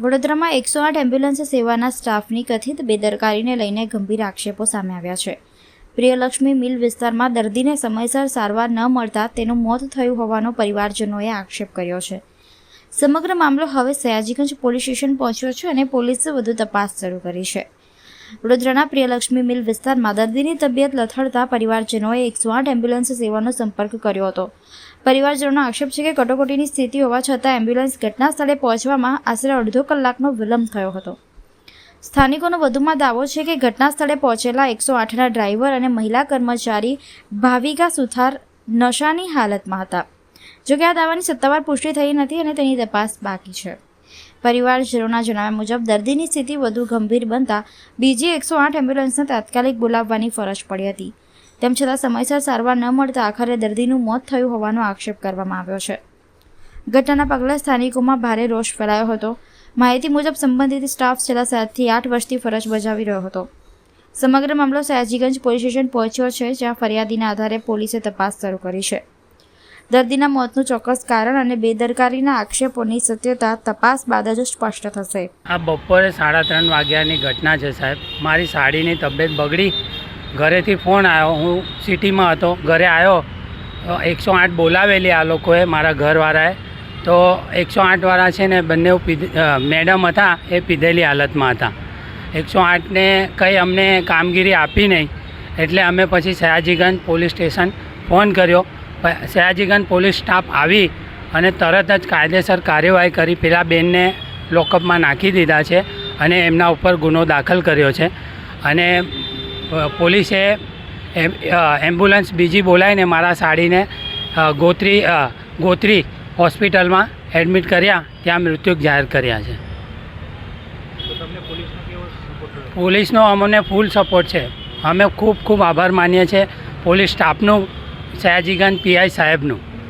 વડોદરામાં 108 એમ્બ્યુલન્સ સેવાના સ્ટાફની કથિત બેદરકારીને લઈને ગંભીર આક્ષેપો સામે આવ્યા છે। પ્રિયલક્ષ્મી મિલ વિસ્તારમાં દર્દીને સમયસર સારવાર ન મળતા તેનું મોત થયું હોવાનો પરિવારજનોએ આક્ષેપ કર્યો છે। સમગ્ર મામલો હવે સયાજીગંજ પોલીસ સ્ટેશન પહોંચ્યો છે અને પોલીસે વધુ તપાસ શરૂ કરી છે। વડોદરાના પ્રિયલક્ષ્મી મિલ વિસ્તારમાં દર્દીની તબિયત લથડતા પરિવારજનોએ 108 એમ્બ્યુલન્સ સેવાનો સંપર્ક કર્યો હતો। પરિવારજનોનો આક્ષેપ છે કે કટોકટીની સ્થિતિ હોવા છતાં એમ્બ્યુલન્સ ઘટના સ્થળે પહોંચવામાં આશરે અડધો કલાકનો વિલંબ થયો હતો। સ્થાનિકોનો વધુમાં દાવો છે કે ઘટના સ્થળે પહોંચેલા 108ના ડ્રાઈવર અને મહિલા કર્મચારી ભાવિકા સુથાર નશાની હાલતમાં હતા। જોકે આ દાવાની સત્તાવાર પુષ્ટિ થઈ નથી અને તેની તપાસ બાકી છે। પરિવારજનોના જણાવ્યા મુજબ દર્દીની સ્થિતિ વધુ ગંભીર બનતા બીજી 108 એમ્બ્યુલન્સને તાત્કાલિક બોલાવવાની ફરજ પડી હતી। તેમ છતાં સમયસર સારવાર ન મળતા આખરે દર્દીનું મોત થયું હોવાનો આક્ષેપ કરવામાં આવ્યો છે। ઘટનાના પગલે સ્થાનિકોમાં ભારે રોષ ફેલાયો હતો। માહિતી મુજબ સંબંધિત સ્ટાફ છેલ્લા 7 થી 8 વર્ષથી ફરજ બજાવી રહ્યો હતો। સમગ્ર મામલો સયાજીગંજ પોલીસ સ્ટેશન પહોંચ્યો છે, જ્યાં ફરિયાદીના આધારે પોલીસે તપાસ શરૂ કરી છે। દર્દીના મોતનું ચોક્કસ કારણ અને બેદરકારીના આક્ષેપોની સત્યતા તપાસ બાદ જ સ્પષ્ટ થશે। આ બપોરે 3:30 વાગ્યાની ઘટના છે સાહેબ। મારી સાડીની તબિયત બગડી, ઘરેથી ફોન આવ્યો, હું સિટીમાં હતો, ઘરે આવ્યો 108 બોલાવેલી આ લોકોએ, મારા ઘરવાળાએ। તો 108વાળા છે ને બંને મેડમ હતા એ પીધેલી હાલતમાં હતા। 108ને કંઈ અમને કામગીરી આપી નહીં, એટલે અમે પછી સયાજીગંજ પોલીસ સ્ટેશન ફોન કર્યો। સયાજીગંજ પોલીસ સ્ટાફ આવી અને તરત જ કાયદેસર કાર્યવાહી કરી પેલા બેનને લોકઅપમાં નાખી દીધા છે અને એમના ઉપર ગુનો દાખલ કર્યો છે। અને પોલીસે એમ્બ્યુલન્સ બીજી બોલાવીને મારા સાડીને ગોત્રી હોસ્પિટલમાં એડમિટ કર્યા, ત્યાં મૃત્યુ જાહેર કર્યા છે। પોલીસનો અમને ફૂલ સપોર્ટ છે। અમે ખૂબ આભાર માનીએ છીએ પોલીસ સ્ટાફનું, સયાજીગંજ પીઆઈ સાહેબનું।